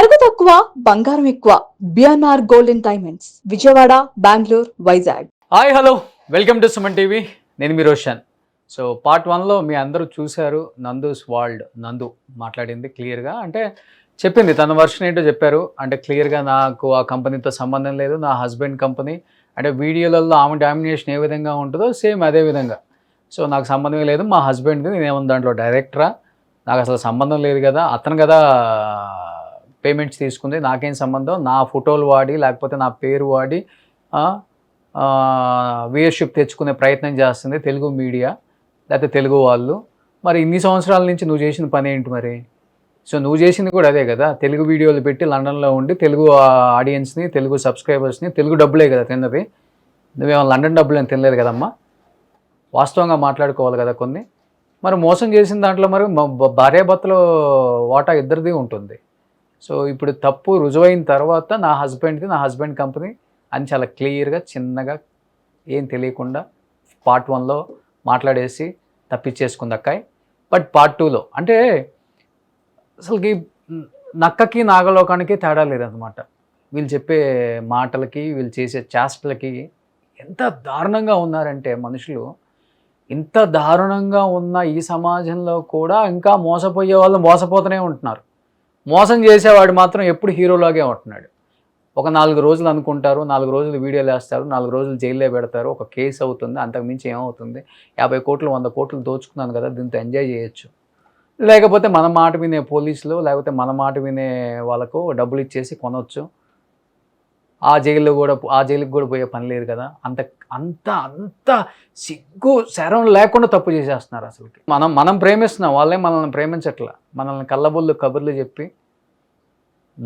నగదు తక్కువ బంగారం ఎక్కువ BNR golden diamonds Vijayawada Bengaluru Vizag. Hi hello welcome to Suman TV. నేను మీ రోషన్. సో పార్ట్ 1లో మీ అందరూ చూశారు. నందూస్ వరల్డ్ నందు మాట్లాడింది క్లియర్గా, అంటే చెప్పింది తన వర్షన్ ఏంటో చెప్పారు. అంటే క్లియర్గా నాకు ఆ కంపెనీతో సంబంధం లేదు, నా హస్బెండ్ కంపెనీ, అంటే వీడియోలలో ఆమె డామినేషన్ ఏ విధంగా ఉంటుందో సేమ్ అదే విధంగా. సో నాకు సంబంధమే లేదు, మా హస్బెండ్ది, నేనేమన్నా దాంట్లో డైరెక్టరా, నాకు అసలు సంబంధం లేదు కదా, అతను కదా పేమెంట్స్ తీసుకుంది, నాకేం సంబంధం, నా ఫోటోలు వాడి లేకపోతే నా పేరు వాడి వ్యూయర్షిప్ తెచ్చుకునే ప్రయత్నం చేస్తుంది తెలుగు మీడియా లేకపోతే తెలుగు వాళ్ళు. మరి ఇన్ని సంవత్సరాల నుంచి నువ్వు చేసిన పని ఏంటి మరి? సో నువ్వు చేసింది కూడా అదే కదా, తెలుగు వీడియోలు పెట్టి లండన్లో ఉండి తెలుగు ఆడియన్స్ని, తెలుగు సబ్స్క్రైబర్స్ని, తెలుగు డబ్బులే కదా తిన్నది. నువ్వేమో లండన్ డబ్బులు అని తినలేదు కదమ్మా, వాస్తవంగా మాట్లాడుకోవాలి కదా కొన్ని. మరి మోసం చేసిన దాంట్లో మరి భార్యాభర్తలో వాటా ఇద్దరిది ఉంటుంది. సో ఇప్పుడు తప్పు రుజువైన తర్వాత నా హస్బెండ్ది, నా హస్బెండ్ కంపెనీ అని చాలా క్లియర్గా చిన్నగా ఏం తెలియకుండా పార్ట్ 1లో మాట్లాడేసి తప్పించేసుకుంది అక్కాయ్. బట్ పార్ట్ 2లో అంటే అసలుకి నక్కకి నాగలోకానికి తేడా లేదనమాట. వీళ్ళు చెప్పే మాటలకి, వీళ్ళు చేసే చేష్టలకి ఎంత దారుణంగా ఉన్నారంటే మనుషులు. ఇంత దారుణంగా ఉన్న ఈ సమాజంలో కూడా ఇంకా మోసపోయే వాళ్ళు మోసపోతూనే ఉంటున్నారు. మోసం చేసేవాడు మాత్రం ఎప్పుడు హీరోలాగే ఉంటున్నాడు. ఒక 4 రోజులు అనుకుంటారు, 4 రోజులు వీడియోలు వేస్తారు, 4 రోజులు జైల్లో పెడతారు, ఒక కేసు అవుతుంది, అంతకుమించి ఏమవుతుంది? 50 కోట్లు 100 కోట్లు దోచుకున్నాను కదా, దీంతో ఎంజాయ్ చేయొచ్చు. లేకపోతే మన మాట వినే పోలీసులు, లేకపోతే మన మాట వినే వాళ్ళకు డబ్బులు ఇచ్చేసి కొనవచ్చు. ఆ జైలుకి కూడా పోయే పని లేదు కదా. అంత అంత అంత సిగ్గు శరం లేకుండా తప్పు చేసేస్తున్నారు అసలుకి. మనం ప్రేమిస్తున్నాం, వాళ్ళే మనల్ని ప్రేమించట్లా. మనల్ని కళ్ళబొల్లు కబుర్లు చెప్పి,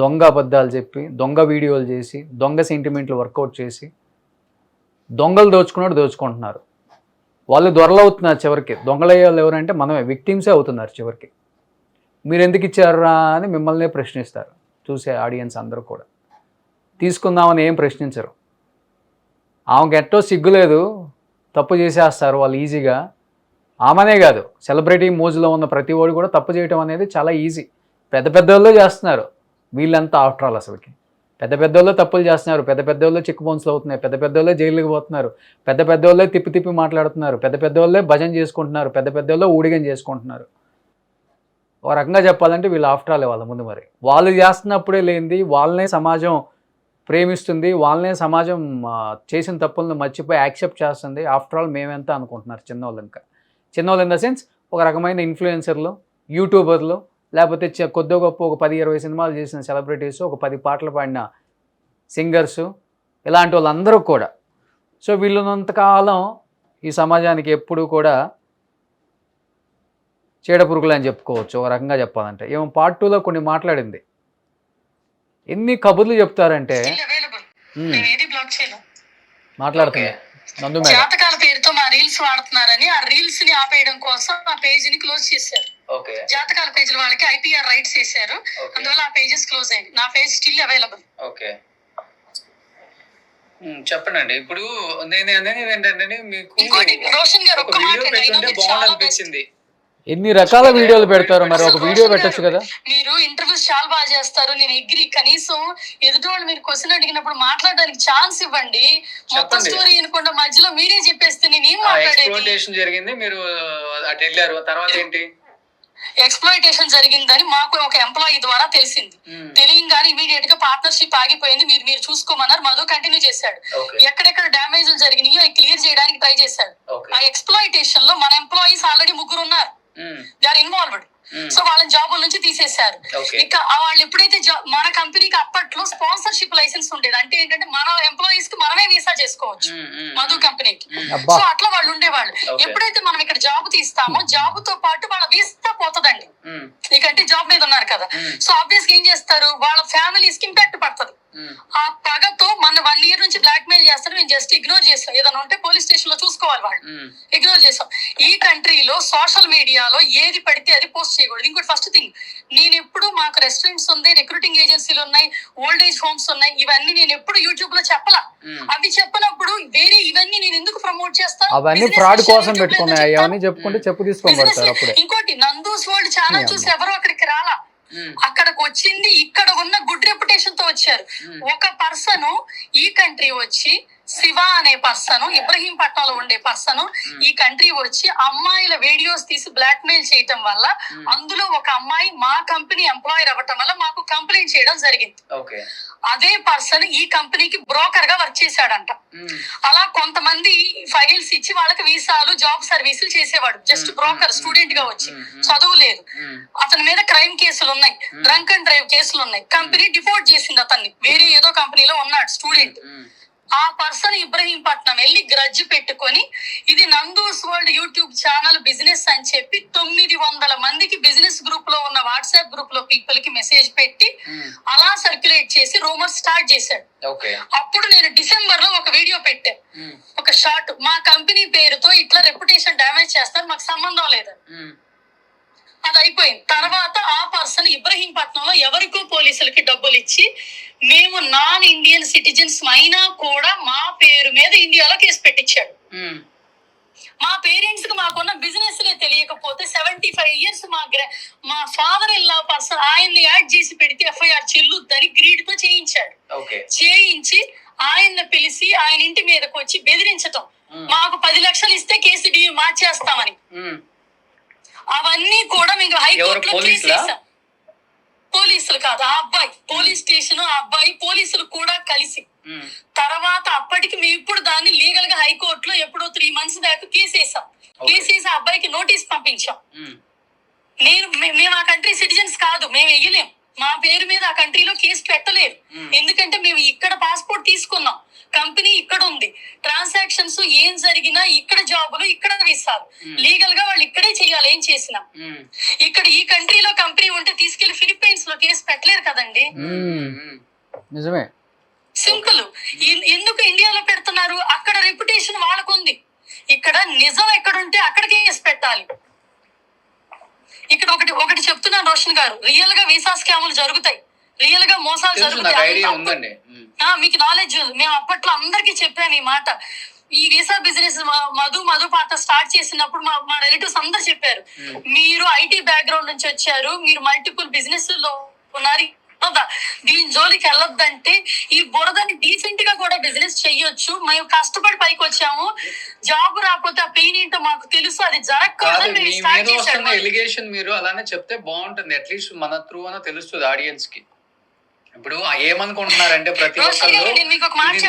దొంగ అబద్ధాలు చెప్పి, దొంగ వీడియోలు చేసి, దొంగ సెంటిమెంట్లు వర్కౌట్ చేసి, దొంగలు దోచుకుంటున్నారు. వాళ్ళు దొరలు అవుతున్నారు చివరికి. దొంగలయ్యే వాళ్ళు ఎవరంటే మనమే, విక్టిమ్సే అవుతున్నారు చివరికి. మీరు ఎందుకు ఇచ్చారా అని మిమ్మల్నే ప్రశ్నిస్తారు చూసే ఆడియన్స్ అందరూ కూడా. తీసుకుందామని ఏం ప్రశ్నించరు. ఆమెకు ఎట్టో సిగ్గులేదు, తప్పు చేసేస్తారు వాళ్ళు ఈజీగా. ఆమెనే కాదు, సెలబ్రిటీ మోజులో ఉన్న ప్రతి వాడు కూడా తప్పు చేయడం అనేది చాలా ఈజీ. పెద్ద పెద్దోళ్ళే చేస్తున్నారు, వీళ్ళంతా ఆఫ్టర్ ఆల్ అసలుకి. పెద్ద పెద్దోళ్ళే తప్పులు చేస్తున్నారు, పెద్ద పెద్దోళ్ళే చెక్ బౌన్స్లు అవుతున్నాయి, పెద్ద పెద్దోళ్ళే జైలుకి పోతున్నారు, పెద్ద పెద్దోళ్ళే తిప్పి మాట్లాడుతున్నారు, పెద్ద పెద్దోళ్ళే భజన చేసుకుంటున్నారు, పెద్ద పెద్దోళ్ళే ఊడిగం చేసుకుంటున్నారు. ఒక రకంగా చెప్పాలంటే వీళ్ళు ఆఫ్టర్ ఆల్ వాళ్ళ ముందు. మరి వాళ్ళు చేస్తున్నప్పుడే లేనిది వాళ్ళనే సమాజం ప్రేమిస్తుంది, వాళ్ళనే సమాజం చేసిన తప్పులను మర్చిపోయి యాక్సెప్ట్ చేస్తుంది. ఆఫ్టర్ ఆల్ మేమెంత అనుకుంటున్నారు చిన్నవాళ్ళు. ఇంకా చిన్నవాళ్ళు ఇన్ ద సెన్స్ ఒక రకమైన ఇన్ఫ్లుయెన్సర్లు, యూట్యూబర్లు, లేకపోతే కొద్ది గొప్ప ఒక 10-20 సినిమాలు చేసిన సెలబ్రిటీస్, ఒక 10 పాటలు పాడిన సింగర్సు, ఇలాంటి వాళ్ళందరూ కూడా. సో వీళ్ళున్నంతకాలం ఈ సమాజానికి ఎప్పుడూ కూడా చీడపురుగులు అని చెప్పుకోవచ్చు ఒక రకంగా చెప్పాలంటే. ఏమో పార్ట్ 2లో కొన్ని మాట్లాడింది. ఎన్ని కబుర్లు చెప్తారంటే మాట్లాడుతుంది నందు మేడం. జాతకాల పేరుతో మా రీల్స్ వాడుతున్నారని ఆ రీల్స్ ని ఆపేయడం కోసం ఆ పేజ్ ని క్లోజ్ చేశారు. జాతకాల పేజ్ వాళ్ళకి ఐపీఆర్ రైట్స్ చేశారు, అందువల్ల ఆ పేజెస్ క్లోజ్ అయింది. నా పేజ్ స్టిల్ అవైలబుల్. ఓకే చెప్పండి. ఇప్పుడు నేను అనేది ఏంటంటే మీకు రోషన్ గారు ఒక మాట బాగుంది అనిపించింది. ఎన్ని రకాల వీడియోలు పెడతారు, మరి ఒక వీడియో పెట్టొచ్చు కదా. మీరు ఇంటర్వ్యూస్ చాలా బాగా చేస్తారు, నేను అగ్రి. కనీసం ఎదుటి వాళ్ళు మీరు క్వశ్చన్ అడిగినప్పుడు మాట్లాడడానికి ఛాన్స్ ఇవ్వండి. మొత్తం స్టోరీ అనుకుంటా మధ్యలో మీరే చెప్పేస్తే నేను ఏం మాట్లాడేది. జరిగింది, మీరు అటు వెళ్ళారు, తర్వాత ఏంటి? ఎక్స్‌ప్లాయిటేషన్ జరిగిందని మాకు ఒక ఎంప్లాయీ ద్వారా తెలిసింది. తెలియగానే ఇమీడియట్ గా పార్ట్నర్షిప్ ఆగిపోయింది. మీరు చూసుకోమన్నారు, మధు కంటిన్యూ చేశాడు. ఎక్కడెక్కడ డ్యామేజ్లు జరిగినాయో అవి క్లియర్ చేయడానికి ట్రై చేశాడు. ఆ ఎక్స్‌ప్లాయిటేషన్ లో మన ఎంప్లాయీస్ ఆల్రెడీ 3 ఉన్నారు, దే ఆర్ ఇన్వాల్వ్డ్. సో వాళ్ళని జాబ్ నుంచి తీసేశారు. ఇక వాళ్ళు ఎప్పుడైతే మన కంపెనీకి అప్పట్లో స్పాన్సర్షిప్ లైసెన్స్ ఉండేది, అంటే ఏంటంటే మన ఎంప్లాయీస్ కి మనమే వీసా చేసుకోవచ్చు మధు కంపెనీకి. సో అట్లా వాళ్ళు ఉండేవాళ్ళు. ఎప్పుడైతే మనం ఇక్కడ జాబ్ తీస్తామో జాబ్ తో పాటు వాళ్ళ వీసా పోతుందండి. ఇకంటే జాబ్ మీద ఉన్నారు కదా, సో ఆబ్వియస్ గా ఏం చేస్తారు, వాళ్ళ ఫ్యామిలీస్ కి ఇంపాక్ట్ పడుతుంది. ఆ పగతో మన 1 year నుంచి బ్లాక్ మెయిల్ చేస్తారు. మేము జస్ట్ ఇగ్నోర్ చేస్తాం, ఏదైనా ఉంటే పోలీస్ స్టేషన్ లో చూసుకోవాలి, వాళ్ళు ఇగ్నోర్ చేస్తాం. ఈ కంట్రీలో సోషల్ మీడియాలో ఏది పడితే అది పోస్ట్ చేయకూడదు. ఇంకోటి ఫస్ట్ థింగ్, నేను ఎప్పుడు మాకు రెస్టారెంట్స్ ఉన్నాయి, రిక్రూటింగ్ ఏజెన్సీలు ఉన్నాయి, ఓల్డ్ ఏజ్ హోమ్స్ ఉన్నాయి, ఇవన్నీ నేను ఎప్పుడు యూట్యూబ్ లో చెప్పలా. అవి చెప్పినప్పుడు వేరే ఇవన్నీ నేను ఎందుకు ప్రమోట్ చేస్తాను? ఇంకోటి నందూస్ వరల్డ్ ఛానల్ చూసి ఎవరు అక్కడికి రాలా, అక్కడికి వచ్చింది ఇక్కడ ఉన్న గుడ్ రెప్యుటేషన్ తో వచ్చారు. ఒక పర్సన్ ఈ కంట్రీ వచ్చి, శివ అనే పర్సన్, ఇబ్రహీంపట్నంలో ఉండే పర్సన్ ఈ కంట్రీ వచ్చి అమ్మాయిల వీడియోస్ తీసి బ్లాక్ మెయిల్ చేయటం వల్ల అందులో ఒక అమ్మాయి మా కంపెనీ ఎంప్లాయర్ అవ్వటం వల్ల మాకు కంప్లైంట్ చేయడం జరిగింది. అదే పర్సన్ ఈ కంపెనీకి బ్రోకర్ గా వర్క్ చేశాడంట. అలా కొంతమంది ఫైల్స్ ఇచ్చి వాళ్ళకి వీసాలు, జాబ్ సర్వీసులు చేసేవాడు. జస్ట్ బ్రోకర్, స్టూడెంట్ గా వచ్చి, చదువు లేదు. అతని మీద క్రైమ్ కేసులు ఉన్నాయి, డ్రంక్ అండ్ డ్రైవ్ కేసులు ఉన్నాయి. కంపెనీ డిపోర్ట్ చేసింది అతన్ని. వేరే ఏదో కంపెనీలో ఉన్నాడు స్టూడెంట్. ఆ పర్సన్ ఇబ్రహీంపట్నం వెళ్ళి గ్రడ్జ్ పెట్టుకొని ఇది Nandu's world YouTube channel business అని చెప్పి 900 మందికి బిజినెస్ గ్రూప్ లో ఉన్న వాట్సాప్ గ్రూప్ లో పీపుల్ కి మెసేజ్ పెట్టి అలా సర్క్యులేట్ చేసి రూమర్ స్టార్ట్ చేశాడు. అప్పుడు నేను డిసెంబర్ లో ఒక వీడియో పెట్టాను, ఒక షార్ట్, మా కంపెనీ పేరుతో ఇట్లా రెప్యుటేషన్ డ్యామేజ్ చేస్తారు, మాకు సంబంధం లేదు. అది అయిపోయింది. తర్వాత ఆ పర్సన్ ఇబ్రహీంపట్నంలో ఎవరికో పోలీసులకి డబ్బులు ఇచ్చి మేము నాన్ ఇండియన్ సిటిజన్స్ అయినా కూడా మా పేరు మీద ఇండియాలో కేసు పెట్టించాడు. మా పేరెంట్స్ కి మాకున్న బిజినెస్ లే తెలియకపోతే 75 years మా ఫాదర్ ఇన్ లా పర్సన్ ఆయన్ని యాడ్ చేసి పెడితే ఎఫ్ఐఆర్ చెల్లుద్దని గ్రీడ్ తో చేయించాడు. చేయించి ఆయన్ని పిలిచి ఆయన ఇంటి మీదకి వచ్చి బెదిరించటం, మాకు 10 లక్షలు ఇస్తే కేసు మార్చేస్తామని. అవన్నీ కూడా మీకు హైకోర్టులో కేసు వేసాం. పోలీసులు కాదు, ఆ అబ్బాయి పోలీస్ స్టేషన్, ఆ అబ్బాయి పోలీసులు కూడా కలిసి. తర్వాత అప్పటికి మేము ఇప్పుడు దాన్ని లీగల్ గా హైకోర్టులో ఎప్పుడో 3 months దాకా కేసు వేసాం. కేసు వేసి ఆ అబ్బాయికి నోటీస్ పంపించాం. మేము ఆ కంట్రీ సిటిజన్స్ కాదు, మేము వెయ్యలేం, మా పేరు మీద ఆ కంట్రీలో కేసు పెట్టలేదు. ఎందుకంటే మేము ఇక్కడ పాస్పోర్ట్ తీసుకున్నాం, కంపెనీ ఇక్కడ ఉంది, ట్రాన్సాక్షన్స్ ఏం జరిగినా ఇక్కడ జాబులు ఇక్కడ వీసాలు, లీగల్ గా వాళ్ళు ఇక్కడే చేయాలి. ఏం చేసినా ఇక్కడ ఈ కంట్రీలో కంపెనీ ఉంటే తీసుకెళ్లి ఫిలిప్పైన్స్ లో కేసు పెట్టలేరు కదండి. నిజమే, సింపుల్. ఎందుకు ఇండియాలో పెడుతున్నారు? అక్కడ రెప్యుటేషన్ వాళ్ళకు ఉంది. ఇక్కడ నిజం ఎక్కడుంటే అక్కడ కేసు పెట్టాలి. ఇక్కడ ఒకటి చెప్తున్నాను రోషన్ గారు, రియల్ గా వీసా స్కాములు జరుగుతాయి, రియల్ గా మోసాలు జరుగుతాయి. మీకు నాలెడ్జ్ ఉంది. మేము అప్పట్లో అందరికీ చెప్పాను ఈ మాట. ఈ వీసా బిజినెస్ మధు పాట స్టార్ట్ చేసినప్పుడు మా రిలేటివ్స్ అందరు చెప్పారు, మీరు ఐటీ బ్యాక్గ్రౌండ్ నుంచి వచ్చారు, మీరు మల్టిపుల్ బిజినెస్ లో ఉన్నారు, దీని జోలికి వెళ్ళొద్దంటే ఈ బురదని డీసెంట్ గా కూడా బిజినెస్ చెయ్యొచ్చు, మేము కష్టపడి పైకి వచ్చాము, జాబ్ రాకపోతే ఆ పెయిన్ ఏంటో మాకు తెలుసు, అది జరగకూడదు. ఎలిగేషన్ మీరు అలానే చెప్తే బాగుంటుంది, అట్లీస్ట్ మన త్రూ అన్న తెలుస్తుంది ఆడియన్స్ కి. ఇప్పుడు ఏమనుకుంటున్నారంటే ప్రతి ఒక్కళ్ళు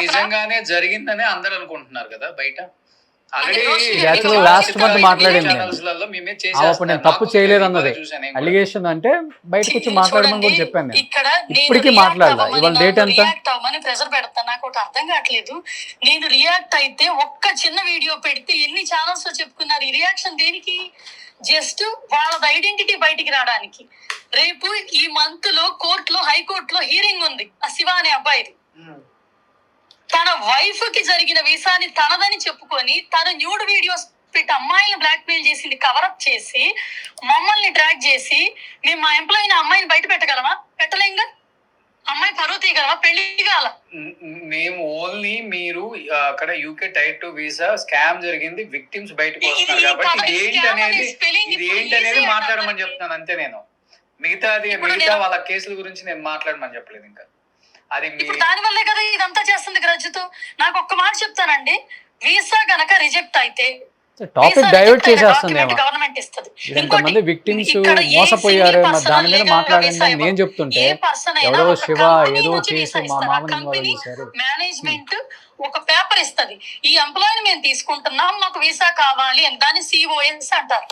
నిజంగానే జరిగిందని అందరు అనుకుంటున్నారు కదా బయట. లాస్ట్ మంత్ మాట్లాడింది అప్పుడు నేను తప్పు చేయలేదు అన్నది అలిగేషన్, అంటే బయటకు వచ్చి మాట్లాడమని కూడా చెప్పాను. ఇప్పటికీ మాట్లాడదా, ఇవాళ డేట్ ఎంత ప్రెజర్ పెడతా, నాకు ఒకటి అర్థం కావట్లేదు. నేను రియాక్ట్ అయితే ఒక్క చిన్న వీడియో పెడితే ఎన్ని ఛానల్స్ లో చెప్పుకున్నారు. ఈ రియాక్షన్ దేనికి? జస్ట్ వాళ్ళ ఐడెంటిటీ బయటికి రావడానికి. రేపు ఈ మంత్ లో కోర్టులో, హైకోర్టులో హీరింగ్ ఉంది ఆ శివ అనే అబ్బాయిది. తన వైఫ్ కి జరిగిన వీసాని తనదని చెప్పుకొని తన న్యూడ్ వీడియోస్ పెట్టి అమ్మాయిని బ్లాక్ మెయిల్ చేసింది, కవరప్ చేసి మమ్మల్ని ట్రాక్ చేసి మేము మా ఎంప్లాయీని అమ్మాయిని బయట పెట్టగలమా? పెట్టలేంగా. అమ్మాయి పరువు తీయగలమా? పెళ్లి కాల. మేము ఓన్లీ మీరు అక్కడ యూకే టైర్ 2 వీసా స్కామ్ జరిగింది, విక్టిమ్స్ బయటకు వస్తున్నారు కాబట్టి ఇది ఏంటనేది మాట్లాడమని చెప్తున్నాను అంతే. నేను మిగతా వాళ్ళ కేసుల గురించి నేను మాట్లాడమని చెప్పలేదు. ఇంకా అది దాని వల్లే కదా ఇదంతా చేస్తుంది గ్రజ్జుతో. నాకు ఒక్క మాట చెప్తానండి, వీసా గనక రిజెక్ట్ అయితే టాపిక్ డైవర్ట్ చేసేస్తుంది. గవర్నమెంట్ ఇస్తుంది. ఇంతమంది విక్టిమ్స్ మోసపోయారు, దాని మీద మాట్లాడండి నేను చెప్తుంటే ఎవరో శివ ఏదో చేసి మా మామని మేనేజ్మెంట్ ఒక పేపర్ ఇస్తుంది, ఈ ఎంప్లాయీని మేము తీసుకుంటున్నాం, మాకు వీసా కావాలి అని. దాన్ని COS అంటారు,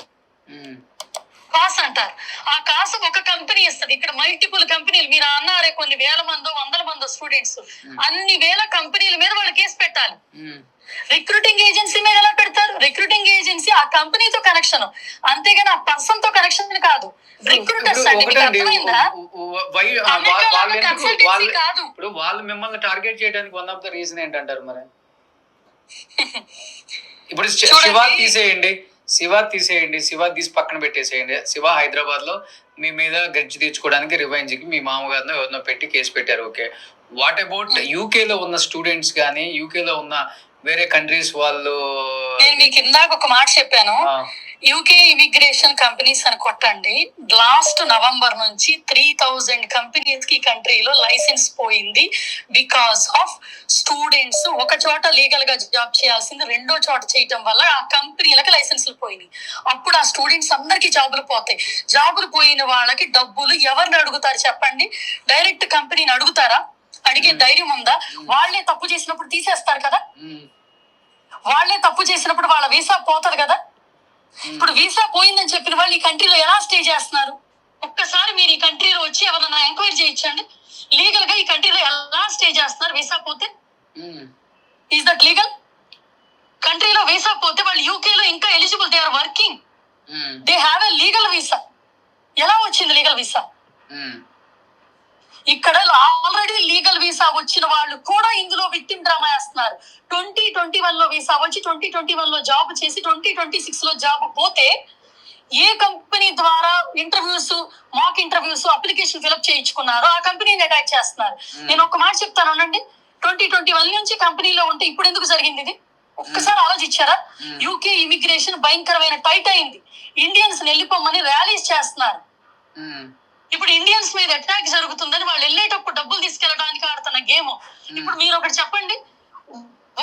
కాస్ అంటారు. ఆ కాసు ఒక కంపెనీ ఇస్తుంది. ఇక్కడ మల్టిపుల్ కంపెనీలు, మీరు అన్నారే కొన్ని వేల మందో 100 మందో స్టూడెంట్స్, అన్ని వేల కంపెనీల మీద వాళ్ళు కేసు పెట్టాలి. రిక్రూటింగ్ ఏజెన్సీ మీద ఎలా పెడతారు? రిక్రూటింగ్ ఏజెన్సీ ఆ కంపెనీతో కనెక్షన్, అంతేగాని ఆ పర్సన్ తో కనెక్షన్ కాదు. రిక్రూటర్స్ అండి, మీకు అర్థమైందా? కాదు. ఇప్పుడు వాళ్ళు మిమ్మల్ని టార్గెట్ చేయడానికి వన్ ఆఫ్ ద రీజన్ ఏంటంటారు మరి? ఇప్పుడు శివ తీసి పక్కన పెట్టేసేయండి. శివ హైదరాబాద్ లో మీ మీద గెడ్జ్ తీర్చుకోవడానికి రివెంజ్ కి మీ మామగారినో ఎవరినో పెట్టి కేసు పెట్టారు. ఓకే, వాట్ అబౌట్ యూకే లో ఉన్న స్టూడెంట్స్ కానీ, యూకే లో ఉన్న వేరే కంట్రీస్ వాళ్ళు? నేను మీకు ఇందాక ఒక మాట చెప్పాను, యూకే ఇమిగ్రేషన్ కంపెనీస్ అని కొట్టండి. లాస్ట్ నవంబర్ నుంచి 3000 కంపెనీస్ కి కంట్రీలో లైసెన్స్ పోయింది. బికాస్ ఆఫ్ స్టూడెంట్స్ ఒక చోట లీగల్ గా జాబ్ చేయాల్సింది రెండో చోట చేయటం వల్ల ఆ కంపెనీలకు లైసెన్సులు పోయినాయి. అప్పుడు ఆ స్టూడెంట్స్ అందరికి జాబులు పోతాయి. జాబులు పోయిన వాళ్ళకి డబ్బులు ఎవరిని అడుగుతారు చెప్పండి? డైరెక్ట్ కంపెనీని అడుగుతారా? అడిగే ధైర్యం ఉందా? వాళ్ళే తప్పు చేసినప్పుడు తీసేస్తారు కదా. వాళ్ళే తప్పు చేసినప్పుడు వాళ్ళ వీసా పోతుంది కదా. ఇప్పుడు వీసా పోయిందని చెప్పిన వాళ్ళు ఈ కంట్రీలో ఎలా స్టే చేస్తున్నారు? ఒక్కసారి మీరు ఈ కంట్రీలో వచ్చి ఎవరైనా ఎంక్వైరీ చేయించండి. లీగల్ గా ఈ కంట్రీలో ఎలా స్టే చేస్తున్నారు వీసా పోతే? Is that legal? కంట్రీలో వీసా పోతే వాళ్ళు యూకేలో ఇంకా eligible, they are working, they have a legal visa. ఎలా వచ్చింది లీగల్ వీసా? ఇక్కడ ఆల్రెడీ లీగల్ వీసా వచ్చిన వాళ్ళు కూడా ఇందులో విక్టిమ్ డ్రామా వేస్తున్నారు. 2021 లో వీసా వచ్చి 2021 లో జాబ్ చేసి 2026 లో జాబ్ పోతే ఏ కంపెనీ ద్వారా interviews, mock interviews, application fill up చేయించుకున్నారో ఆ కంపెనీని అటాక్ చేస్తున్నారు. నేను ఒక మాట చెప్తాను అనండి, 2021 నుంచి కంపెనీలో ఉంటే ఇప్పుడు ఎందుకు జరిగింది ఇది? ఒక్కసారి ఆలోచించారా? యూకే ఇమిగ్రేషన్ భయంకరమైన టైట్ అయింది. ఇండియన్స్ వెళ్ళిపోమని ర్యాలీస్ చేస్తున్నారు. ఇప్పుడు ఇండియన్స్ మీద అటాక్ జరుగుతుందని వాళ్ళు వెళ్ళేటప్పుడు డబ్బులు తీసుకెళ్ళడానికి ఆడుతున్న గేమ్. ఇప్పుడు మీరు ఒకటి చెప్పండి,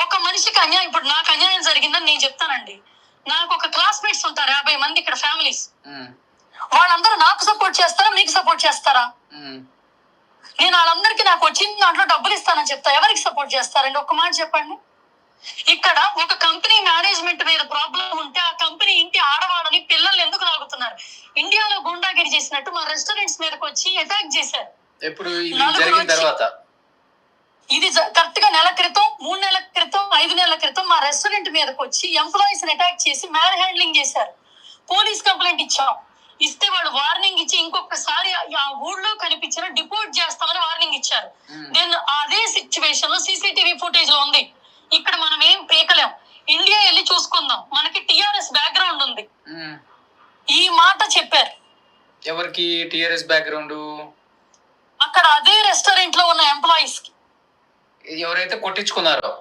ఒక మనిషికి అన్యాయం, ఇప్పుడు నాకు అన్యాయం జరిగిందని నేను చెప్తానండి. నాకు ఒక క్లాస్మేట్స్ ఉంటారు 50 మంది ఇక్కడ ఫ్యామిలీస్. వాళ్ళందరూ నాకు సపోర్ట్ చేస్తారా, మీకు సపోర్ట్ చేస్తారా? నేను వాళ్ళందరికీ నాకు వచ్చిన దాంట్లో డబ్బులు ఇస్తానని చెప్తా. ఎవరికి సపోర్ట్ చేస్తారండి? ఒక్క మాట చెప్పండి. ఇక్కడ ఒక కంపెనీ మేనేజ్మెంట్ మీద ప్రాబ్లం ఉంటే ఆ కంపెనీ ఇంటి ఆడవాళ్ళని, పిల్లల్ని ఎందుకు లాగుతున్నారు? ఇండియాలో గుండాగిరి చేసినట్టు మా రెస్టారెంట్స్ మీదకి వచ్చి అటాక్ చేశారు. ఇది కరెక్ట్ గా నెల క్రితం, 3 నెలల క్రితం, 5 నెలల క్రితం మా రెస్టారెంట్ మీదకి వచ్చి ఎంప్లాయీస్ అటాక్ చేసి మ్యాన్ హ్యాండ్లింగ్ చేశారు. పోలీస్ కంప్లైంట్ ఇచ్చాం. ఇస్తే వాళ్ళు వార్నింగ్ ఇచ్చి ఇంకొకసారి ఆ ఊళ్ళో కనిపించిన డిపోర్ట్ చేస్తామని వార్నింగ్ ఇచ్చారు. నేను అదే సిచ్యువేషన్ లో సీసీటీవీ ఫుటేజ్ లో ఉంది. ఇక్కడ మనం ఏం పేకలేం. ఇండియా వెళ్ళి చూసుకుందాం, మనకి టిఆర్ఎస్ బ్యాక్గ్రౌండ్ ఉంది. ఈ మాట చెప్పారు. ఎవరికి టిఆర్ఎస్ బ్యాక్గ్రౌండ్? అక్కడ అదే రెస్టారెంట్ లో ఉన్న ఎంప్లాయీస్ కి. ఎవరైతే కొట్టించుకున్నారో,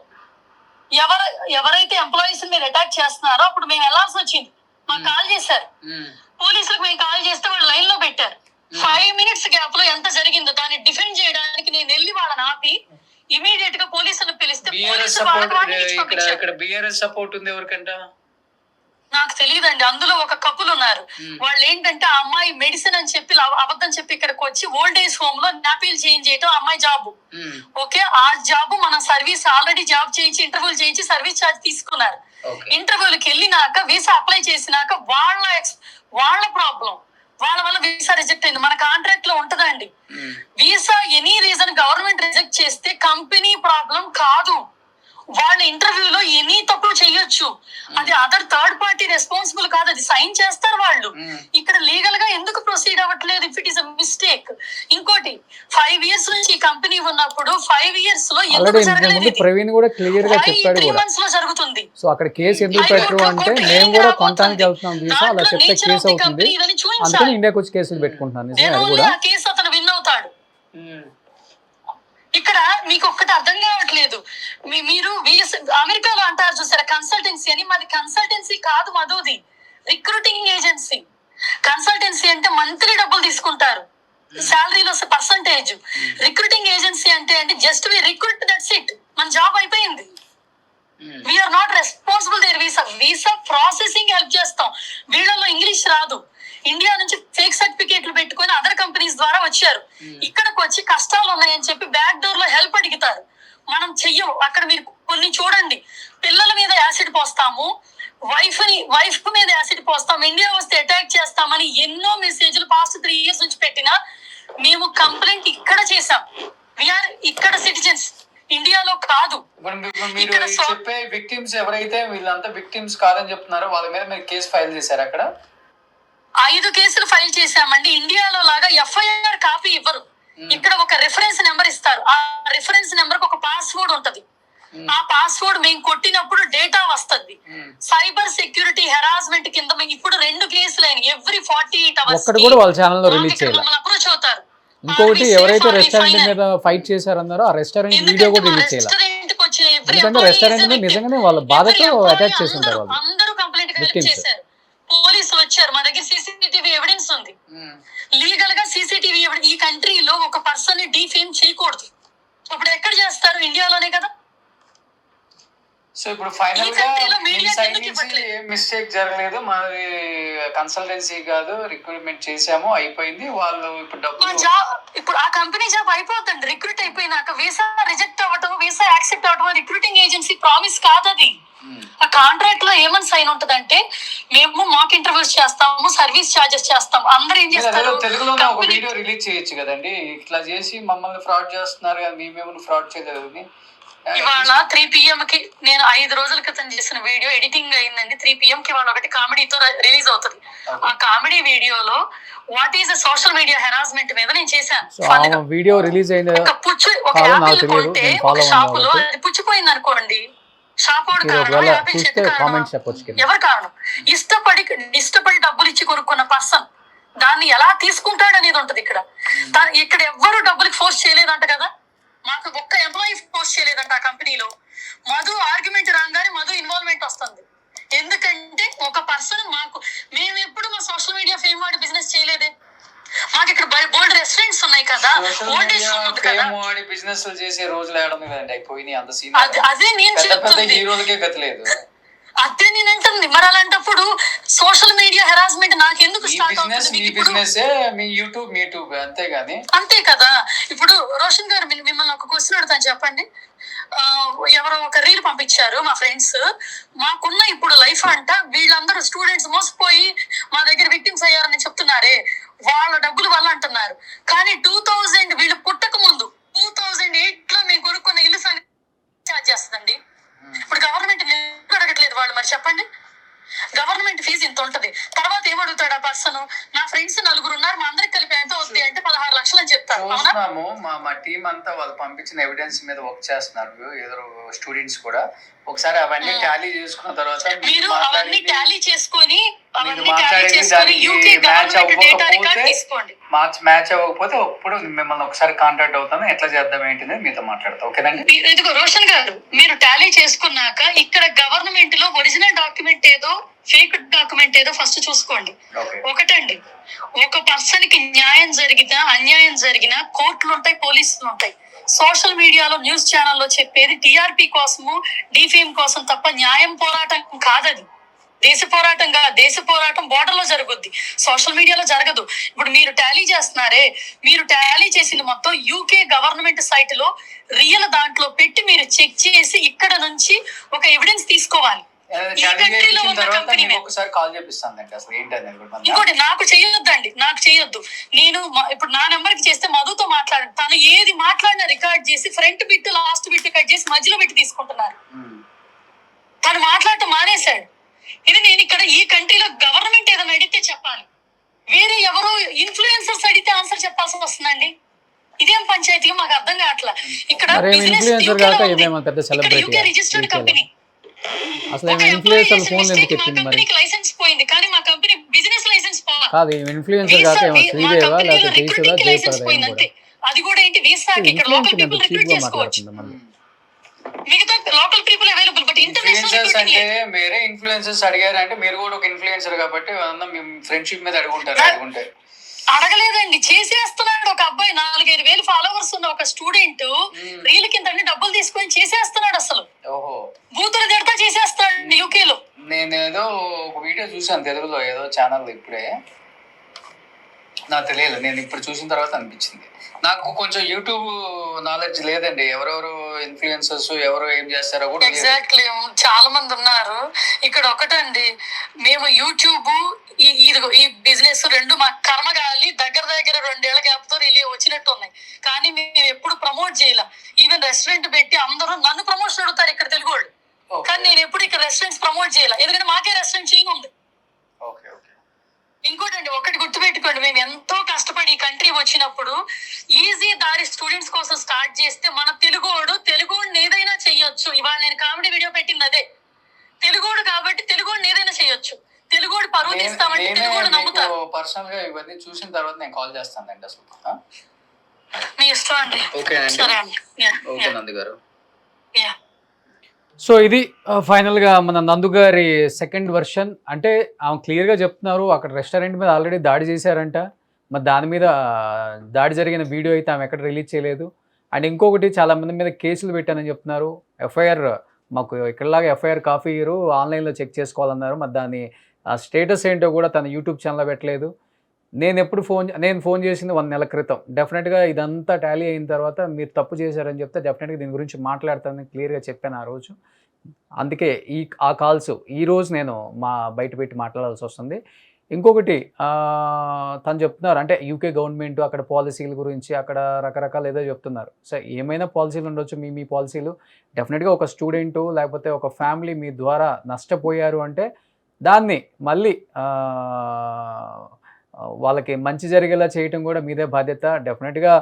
ఎవరైతే ఎంప్లాయీస్ మీద అటాక్ చేస్తున్నారో అప్పుడు మేము వెళ్లాల్సి వచ్చింది. మాకు కాల్ చేశారు పోలీసులకు. మేము కాల్ చేస్తే వాళ్ళు లైన్ లో పెట్టారు. 5 minutes గ్యాప్ లో ఎంత జరిగిందో దాన్ని డిఫెండ్ చేయడానికి నేను వెళ్ళి వాళ్ళని ఆపి ఇమీడియట్ గా పోలీసులను పిలిస్తే బిఆర్ఎస్ సపోర్ట్ ఉంది ఎవరికంట నాకు తెలియదండి. అందులో ఒక కపుల్ ఉన్నారు. వాళ్ళు ఏంటంటే ఆ అమ్మాయి మెడిసిన్ అని చెప్పి అబద్ధం చెప్పి ఇక్కడికి వచ్చి ఓల్డ్ ఏజ్ హోమ్ లో నాపీలు చేంజ్ చేయటం అమ్మాయి జాబ్. ఓకే, ఆ జాబ్ మనం సర్వీస్ ఆల్రెడీ జాబ్ చేయించి ఇంటర్వ్యూలు చేయించి సర్వీస్ ఛార్జ్ తీసుకున్నారు. ఇంటర్వ్యూలకు వెళ్ళినాక వీసా అప్లై చేసినాక వాళ్ళ ప్రాబ్లం, వాళ్ళ వల్ల వీసా రిజెక్ట్ అయింది. మన కాంట్రాక్ట్ లో ఉంటదండి, visa any reason government reject చేస్తే కంపెనీ ప్రాబ్లం కాదు. వాళ్ళ ఇంటర్వ్యూలో ఎనీ తప్పు చేయొచ్చు, అది అదర్ థర్డ్ పార్టీ రెస్పాన్సిబుల్ కాదు, అది సైన్ చేస్తారు వాళ్ళు. ఇక్కడ లీగల్ గా ఎందుకు ప్రొసీడ్ అవ్వట్లేదు? If it is a mistake. ఇంకోటి 5 years నుంచి ఈ కంపెనీ ఉన్నప్పుడు 5 years లో ఎందుకు జరగలేదు? ప్రవీణ్ కూడా క్లియర్ గా చెప్పాడు. 3 months లో జరుగుతుంది. సో అక్కడ కేసు ఎందుకు పెట్టరు అంటే మేము కూడా కొనడానికి వెళ్తున్నాం వీసా, అలా చెప్తే కేసు అవుతుంది, అందుకని ఇండియాకి వచ్చి కేసులు పెట్టుకుంటున్నాను. అది కూడా కేసు అతను విన్ అవుతాడు. ఇక్కడ మీకు ఒక్కటి అర్థం కావట్లేదు. మీరు అమెరికాలో అంటారు చూసారా కన్సల్టెన్సీ అని. మాది కన్సల్టెన్సీ కాదు, మధుది రిక్రూటింగ్ ఏజెన్సీ. కన్సల్టెన్సీ అంటే మంత్లీ డబ్బులు తీసుకుంటారు, శాలరీలో పర్సంటేజ్. రిక్రూటింగ్ ఏజెన్సీ అంటే just we recruit, that's it, మన జాబ్ అయిపోయింది. We are not responsible their visa processing help చేస్తాం. వీళ్ళలో ఇంగ్లీష్ రాదు, ఇండియా నుంచి ఫేక్ సర్టిఫికేట్లు పెట్టుకుని అదర్ కంపెనీస్ ద్వారా వచ్చారు. ఇక్కడికి వచ్చి కష్టాలు ఉన్నాయని చెప్పి బ్యాక్ డోర్ లో హెల్ప్ అడుగుతారు. మనం చెయ్యం. అక్కడ మీరు కొన్ని చూడండి, పిల్లల మీద యాసిడ్ పోస్తాము, వైఫ్ మీద యాసిడ్ పోస్తాం, ఇండియా వస్తే అటాక్ చేస్తామని ఎన్నో మెసేజ్లు పాస్ట్ 3 years నుంచి పెట్టినా మేము కంప్లైంట్ ఇక్కడ చేసాం. వీఆర్ ఇక్కడ సిటిజన్స్, ఇండియాలో కాదు. మీరు చెప్పే విక్టిమ్స్ ఎవరైతే వీళ్ళంతా విక్టిమ్స్ కాదని చెప్తున్నారో వాళ్ళ మీద మీరు కేసు ఫైల్ చేశారు. అక్కడ 5 కేసులు ఫైల్ చేశామండి. ఇండియాలో లాగా ఎఫ్ఐఆర్ కాపీ ఇవ్వరు. ఇక్కడ ఒక రిఫరెన్స్ నెంబర్ ఇస్తారు. ఆ రిఫరెన్స్ నెంబర్ కి ఒక పాస్వర్డ్ ఉంటది. ఆ పాస్వర్డ్ మేము కొట్టినప్పుడు డేటా వస్తుంది. సైబర్ సెక్యూరిటీ హెరాస్మెంట్ కింద మేము ఇప్పుడు 2 కేసులు అయినాయి. ఎవ్రీ 48 hours ఒక్కటి కూడా వాళ్ళ ఛానల్ లో రిలీజ్ చేయాలి. అప్రోచ్ అవుతారు. ఇంకొకటి ఎవరైతే రెస్టారెంట్ మీద ఫైట్ చేశారన్నారో ఆ రెస్టారెంట్ వీడియో కూడా రిలీజ్ చేయాలి. ఎందుకంటే రెస్టారెంట్ మీద నిజంగానే వాళ్ళ బాధతో అటాక్ చేసి ఉంటారు వాళ్ళు. అందరూ కంప్లైంట్ చేశారు. వచ్చారు, మా దగ్గర సీసీటీవీ ఎవిడెన్స్ ఉంది. లీగల్ గా సీసీటీవీ ఈ కంట్రీలో ఒక పర్సన్ ని డిఫేమ్ చేయకూడదు. ఇప్పుడు ఎక్కడ చేస్తారు? ఇండియాలోనే కదా. సో ఇప్పుడు ఫైనల్ గా మిస్టేక్ జరగలేదు, మాది కన్సల్టెన్సీ కాదు, రిక్రూట్మెంట్ చేసాము, అయిపోయింది. వాళ్ళు ఇప్పుడు ఆ కంపెనీ జాబ్ అయిపోతుంది. రిక్రూట్ అయిపోయినాక వీసా రిజెక్ట్ అవ్వటం, వీసా యాక్సెప్ట్ అవ్వటం రిక్రూటింగ్ ఏజెన్సీ ప్రామిస్ కాదది. ఆ కాంట్రాక్ట్ లో ఏమని సైన్ ఉంటదంటే, మేము మాక్ ఇంటర్వ్యూస్ చేస్తాము, సర్వీస్ చార్జెస్ చేస్తాము. అందరూ ఏం చేస్తారు? తెలుగులోనే ఒక వీడియో రిలీజ్ చేయొచ్చు కదండి, ఇట్లా చేసి మమ్మల్ని ఫ్రాడ్ చేస్తున్నారు కదా, మేమేమో ఫ్రాడ్ చేయలేదు. ఇవాళ 3 PM కి నేను 5 రోజుల క్రితం చేసిన వీడియో ఎడిటింగ్ అయిందండి. 3 PM కి ఇవాళ ఒకటి కామెడీతో రిలీజ్ అవుతుంది. ఆ కామెడీ వీడియోలో what is social media harassment మీద నేను చేశాను. వీడియో రిలీజ్ అయింది. ఒక యాపిల్ కొంటే ఒక షాప్ లో అది పుచ్చిపోయింది అనుకోండి, షాప్ వాడు కారణం, యాపిల్ చెట్టు కారణం, ఎవరు కారణం? ఇష్టపడి డబ్బులు ఇచ్చి కొనుక్కున్న పర్సన్ దాన్ని ఎలా తీసుకుంటాడు అనేది ఉంటది. ఇక్కడ ఎవ్వరు డబ్బులకి ఫోర్స్ చేయలేదంట కదా. మాకు ఒక్క ఎంప్లాయీ పోస్ట్ చేయలేదంట ఆ కంపెనీలో. మధు ఆర్గ్యుమెంట్ రాగానే మధు ఇన్వాల్వ్మెంట్ వస్తుంది. ఎందుకంటే ఒక పర్సన్ మేము ఎప్పుడు మా సోషల్ మీడియా ఫేమ్ వాడి బిజినెస్ చేయలేదే. మాకు ఇక్కడ బోల్డ్ రెస్టారెంట్స్ ఉన్నాయి కదా, బిజినెస్ చేసే రోజులు అదే నేను చెప్తుంది. అదే నేను అంటుంది. మరి అలాంటప్పుడు సోషల్ మీడియా హెరాస్మెంట్ నాకెందుకు స్టార్ట్ అవుతుంది? అంతే కదా. ఇప్పుడు రోషన్ గారు మిమ్మల్ని ఒక క్వశ్చన్ అడుగుతాను, చెప్పండి. ఎవరో ఒక రీల్ పంపించారు మా ఫ్రెండ్స్, మాకున్న ఇప్పుడు లైఫ్ అంట వీళ్ళందరూ స్టూడెంట్స్ మోసపోయి మా దగ్గర విక్టిమ్స్ అయ్యారని చెప్తున్నారే, వాళ్ళ డబ్బులు వల్ల అంటున్నారు. కానీ 2000 వీళ్ళు పుట్టక ముందు 2008 లో మేము కొనుక్కున్న ఇల్లు ఛార్జ్ చేస్తుందండి. ఇప్పుడు గవర్నమెంట్ అడగట్లేదు వాళ్ళు, మరి చెప్పండి. గవర్నమెంట్ ఫీజు ఇంత ఉంటది. తర్వాత ఏమడుగుతాడు ఆ పర్సన్? నా ఫ్రెండ్స్ 4 ఉన్నారు, మా అందరికి కలిపి ఎంత అవుతుంది అంటే 16 లక్షలు అని చెప్తారు. మా టీం అంతా వాళ్ళు పంపించిన ఎవిడెన్స్ మీద వర్క్ చేస్తున్నారు, ఏదో స్టూడెంట్స్ కూడా. ఒకసారి అవన్నీ టాలీ చేసుకున్న తర్వాత మీరు అవన్నీ టాలీ చేసుకొని యూకే గవర్నమెంట్ డేటా రికార్డ్ తీసుకోండి. మ్యాచ్ అవ్వకపోతే అప్పుడు మిమ్మల్ని ఒకసారి కాంటాక్ట్ అవుతాను, ఎట్లా చేద్దాం ఏంటి మీతో మాట్లాడతాం. ఓకేనండి. ఇదిగో రోషన్ గారు, మీరు టాలీ చేసుకున్నాక ఇక్కడ గవర్నమెంట్ లో ఒరిజినల్ డాక్యుమెంట్ ఏదో ఫేక్ డాక్యుమెంట్ ఏదో ఫస్ట్ చూసుకోండి. ఒకటండి, ఒక పర్సన్ కి న్యాయం జరిగినా అన్యాయం జరిగినా కోర్టులు ఉంటాయి, పోలీసులు ఉంటాయి. సోషల్ మీడియాలో న్యూస్ ఛానల్లో చెప్పేది టీఆర్పీ కోసము, డిఫేమ్ కోసం తప్ప న్యాయం పోరాటం కాదది. దేశ పోరాటం బోర్డర్ లో జరుగుద్ది, సోషల్ మీడియాలో జరగదు. ఇప్పుడు మీరు టాలీ చేస్తున్నారే, మీరు టాలీ చేసింది మొత్తం యూకే గవర్నమెంట్ సైట్ లో రియల్ దాంట్లో పెట్టి మీరు చెక్ చేసి ఇక్కడ నుంచి ఒక ఎవిడెన్స్ తీసుకోవాలి. ఇంకోటి నాకు చెయ్యొద్దు. నేను ఇప్పుడు నా నెంబర్ కి చేస్తే మధుతో మాట్లాడండి. తను ఏది మాట్లాడినా రికార్డ్ చేసి front bit last bit cut చేసి మధ్యలో పెట్టి తీసుకుంటున్నారు. తను మాట్లాడటం మానేశాడు. ఇది నేను ఇక్కడ ఈ కంట్రీలో గవర్నమెంట్ ఏదైనా అడిగితే చెప్పాలి, వేరే ఎవరో ఇన్ఫ్లుయెన్సర్స్ అడిగితే ఆన్సర్ చెప్పాల్సి వస్తుందండి. ఇదేం పంచాయతీ మాకు అర్థం కావట్లా. ఇక్కడ యూకే రిజిస్టర్డ్ కంపెనీ, లైసెన్స్ పోయింది కానీ మా కంపెనీ బిజినెస్ లైసెన్స్ పోయింది అంతే. అది కూడా ఏంటి, వీసాకి ఇక్కడ లోకల్ పీపుల్ రిక్రూట్ చేసుకోవచ్చు, మిగతా local people available. But international అంటే వేరే ఇన్ఫ్లుయెన్సర్స్ అడిగారు అంటే మీరు కూడా ఒక ఇన్ఫ్లుయెన్సర్ కాబట్టి ఫ్రెండ్షిప్ మీద అడుగుంటే అడగలేదండి, చేసేస్తున్నాడు. ఒక అబ్బాయి 4-5 వేలు ఫాలోవర్స్ ఉన్న ఒక స్టూడెంట్ రీల్ కింద డబ్బులు తీసుకొని చేసేస్తున్నాడు. అసలు బూతులు తిడతా చేసేస్తాడు యూకే లో. నేనేదో ఒక వీడియో చూసాను తెలుగులో, ఏదో ఛానల్, ఇప్పుడే నాకు తెలియదు, నేను ఇప్పుడు చూసిన తర్వాత అనిపించింది. నాకు కొంచెం యూట్యూబ్ నాలెడ్జ్ లేదండి, ఎవరెవరు ఇన్ఫ్లుయెన్సర్స్ ఎవరు ఏం చేస్తారో కూడా. ఎగ్జాక్ట్లీ, చాలా మంది ఉన్నారు ఇక్కడ. ఒకటండి, మేము యూట్యూబ్ ఈ బిజినెస్ రెండు మా కర్మగాలి దగ్గర 2 ఏళ్ల గ్యాప్ తో వచ్చినట్టు ఉన్నాయి. కానీ మేము ఎప్పుడు ప్రమోట్ చేయలేం. ఈవెన్ రెస్టారెంట్ పెట్టి అందరూ నన్ను ప్రమోషన్ అడుగుతారు ఇక్కడ తెలుగు వాళ్ళు, కానీ నేను ఎప్పుడు ఇక్కడ రెస్టారెంట్స్ ప్రమోట్ చేయలే, ఎందుకంటే మాకే రెస్టారెంట్ చేంజ్ ఉంది. ఇంకోటండి, ఒకటి గుర్తుపెట్టుకోండి, మేము ఎంతో కష్టపడి ఈ కంట్రీ వచ్చినప్పుడు ఈజీ దారి స్టూడెంట్స్ కోసం స్టార్ట్ చేస్తే మన తెలుగోడిని ఏదైనా చెయ్యొచ్చు. ఇవాళ నేను కామెడీ వీడియో పెట్టింది అదే, తెలుగోడు కాబట్టి తెలుగోడిని ఏదైనా చెయ్యొచ్చు. తెలుగోడు పరువు తీస్తామంటే తెలుగోడు నమ్ముతారు. పర్సనల్ గా ఇవన్నీ చూసిన తర్వాత నేను కాల్ చేస్తానండి. అసలు మీ ఇష్టం అండి. ఓకే నంది గారు. సో ఇది ఫైనల్గా మన నందు గారి సెకండ్ వర్షన్. అంటే ఆమె క్లియర్గా చెప్తున్నారు అక్కడ రెస్టారెంట్ మీద ఆల్రెడీ దాడి చేశారంట. మరి దాని మీద దాడి జరిగిన వీడియో అయితే ఆమె ఎక్కడ రిలీజ్ చేయలేదు. అండ్ ఇంకొకటి చాలా మంది మీద కేసులు పెట్టానని చెప్తున్నారు. ఎఫ్ఐఆర్ మాకు ఇక్కడలాగా ఎఫ్ఐఆర్ కాపీ ఇయరు ఆన్లైన్లో చెక్ చేసుకోవాలన్నారు. మరి దాని స్టేటస్ ఏంటో కూడా తన యూట్యూబ్ ఛానల్లో పెట్టలేదు. నేను ఫోన్ చేసింది 1 నెల క్రితం. డెఫినెట్గా ఇదంతా టాలీ అయిన తర్వాత మీరు తప్పు చేశారని చెప్తే డెఫినెట్గా దీని గురించి మాట్లాడతానని క్లియర్గా చెప్పాను ఆ రోజు. అందుకే ఆ కాల్స్ ఈరోజు నేను బయట పెట్టి మాట్లాడాల్సి వస్తుంది. ఇంకొకటి తను చెప్తున్నారు అంటే యూకే గవర్నమెంట్ అక్కడ పాలసీల గురించి అక్కడ రకరకాలు ఏదో చెప్తున్నారు. సో ఏమైనా పాలసీలు ఉండొచ్చు, మీ పాలసీలు డెఫినెట్గా ఒక స్టూడెంటు లేకపోతే ఒక ఫ్యామిలీ మీ ద్వారా నష్టపోయారు అంటే దాన్ని మళ్ళీ వాళ్ళకి మంచి జరిగేలా చేయటం కూడా మీదే బాధ్యత. డెఫినెట్గా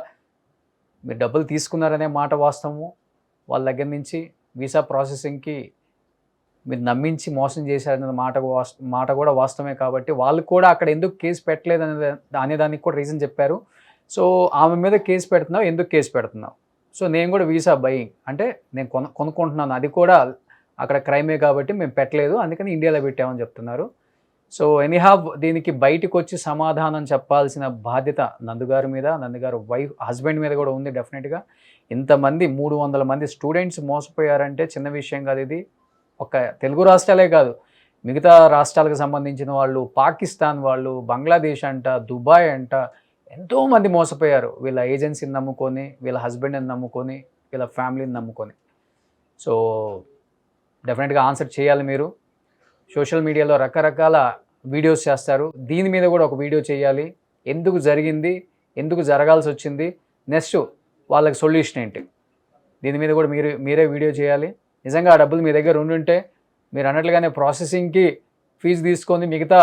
మీరు డబ్బులు తీసుకున్నారనే మాట వాస్తవము. వాళ్ళ దగ్గర నుంచి వీసా ప్రాసెసింగ్కి మీరు నమ్మించి మోసం చేశారనే మాట కూడా వాస్తవమే. కాబట్టి వాళ్ళు కూడా అక్కడ ఎందుకు కేసు పెట్టలేదు అనేదానికి కూడా రీజన్ చెప్పారు. సో ఆమె మీద కేసు పెడుతున్నావు, ఎందుకు కేసు పెడుతున్నావు? సో నేను కూడా వీసా బయింగ్ అంటే నేను కొనుక్కుంటున్నాను, అది కూడా అక్కడ క్రైమే కాబట్టి మేము పెట్టలేదు, అందుకని ఇండియాలో పెట్టామని చెప్తున్నారు. సో ఎనీహావ్ దీనికి బయటకు వచ్చి సమాధానం చెప్పాల్సిన బాధ్యత నందుగారి మీద, నందుగారు హస్బెండ్ మీద కూడా ఉంది. డెఫినెట్గా ఇంతమంది 300 మంది స్టూడెంట్స్ మోసపోయారంటే చిన్న విషయం కాదు. ఇది ఒక తెలుగు రాష్ట్రాలే కాదు, మిగతా రాష్ట్రాలకు సంబంధించిన వాళ్ళు, పాకిస్తాన్ వాళ్ళు, బంగ్లాదేశ్ అంట, దుబాయ్ అంట, ఎంతోమంది మోసపోయారు వీళ్ళ ఏజెన్సీని నమ్ముకొని, వీళ్ళ హస్బెండ్ని నమ్ముకొని, వీళ్ళ ఫ్యామిలీని నమ్ముకొని. సో డెఫినెట్గా ఆన్సర్ చేయాలి మీరు. సోషల్ మీడియాలో రకరకాల వీడియోస్ చేస్తారు, దీని మీద కూడా ఒక వీడియో చేయాలి. ఎందుకు జరిగింది, ఎందుకు జరగాల్సి వచ్చింది, నెక్స్ట్ వాళ్ళకి సొల్యూషన్ ఏంటి, దీని మీద కూడా మీరే వీడియో చేయాలి. నిజంగా ఆ డబ్బులు మీ దగ్గర ఉండుంటే మీరు అన్నట్లుగానే ప్రాసెసింగ్కి ఫీజు తీసుకొని మిగతా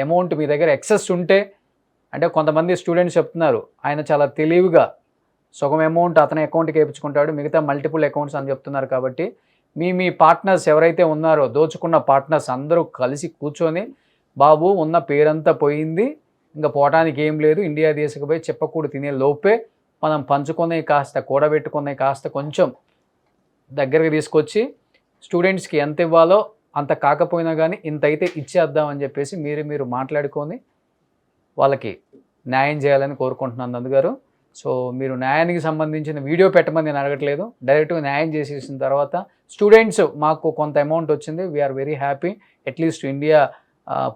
అమౌంట్ మీ దగ్గర ఎక్సెస్ ఉంటే, అంటే కొంతమంది స్టూడెంట్స్ చెప్తున్నారు ఆయన చాలా తెలివిగా సగం అమౌంట్ అతని అకౌంట్కి వేయించుకుంటాడు, మిగతా మల్టిపుల్ అకౌంట్స్ అని చెప్తున్నారు. కాబట్టి మీ పార్ట్నర్స్ ఎవరైతే ఉన్నారో దోచుకున్న పార్ట్నర్స్ అందరూ కలిసి కూర్చొని బాబు ఉన్న పేరంతా పోయింది, ఇంకా పోవటానికి ఏం లేదు, ఇండియా తీసుకుపోయి చెప్పకూడదు తినే లోపే మనం పంచుకునే కాస్త కూడబెట్టుకునే కాస్త కొంచెం దగ్గరికి తీసుకొచ్చి స్టూడెంట్స్కి ఎంత ఇవ్వాలో అంత కాకపోయినా కానీ ఇంత అయితే ఇచ్చేద్దామని చెప్పేసి మీరు మాట్లాడుకొని వాళ్ళకి న్యాయం చేయాలని కోరుకుంటున్నాను నందుగారు. సో మీరు న్యాయానికి సంబంధించిన వీడియో పెట్టమని నేను అడగట్లేదు, డైరెక్ట్గా న్యాయం చేసేసిన తర్వాత స్టూడెంట్స్ మాకు కొంత అమౌంట్ వచ్చింది, we are very happy. At least India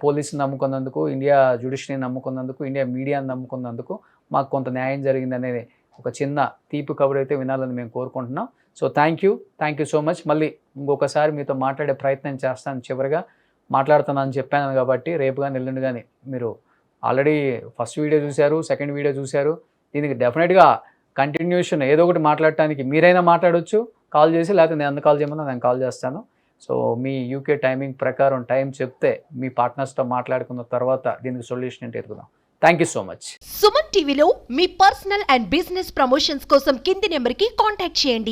పోలీసుని నమ్ముకున్నందుకు, ఇండియా జ్యుడిషియరీని నమ్ముకున్నందుకు, ఇండియా మీడియాని నమ్ముకున్నందుకు మాకు కొంత న్యాయం జరిగిందనేది ఒక చిన్న తీపి కబురు అయితే వినాలని మేము కోరుకుంటున్నాం. So thank you so much. మళ్ళీ ఇంకొకసారి మీతో మాట్లాడే ప్రయత్నం చేస్తాను. చివరిగా మాట్లాడుతున్నానని చెప్పాను కాబట్టి రేపు కానీ ఎల్లుండి కానీ మీరు ఆల్రెడీ ఫస్ట్ వీడియో చూశారు, సెకండ్ వీడియో చూశారు, దీనికి డెఫినెట్గా కంటిన్యూషన్ ఏదో ఒకటి మాట్లాడటానికి మీరైనా మాట్లాడవచ్చు కాల్ చేసి, లేకపోతే నేను కాల్ చేయమన్నా నేను కాల్ చేస్తాను. సో మీ యూకే టైమింగ్ ప్రకారం టైం చెప్తే మీ పార్ట్నర్స్తో మాట్లాడుకున్న తర్వాత దీనికి సొల్యూషన్ ఏంటి ఎదుగుదాం. Thank you so much. Suman టీవీలో మీ పర్సనల్ అండ్ బిజినెస్ ప్రమోషన్స్ కోసం కింది నెంబర్కి కాంటాక్ట్ చేయండి.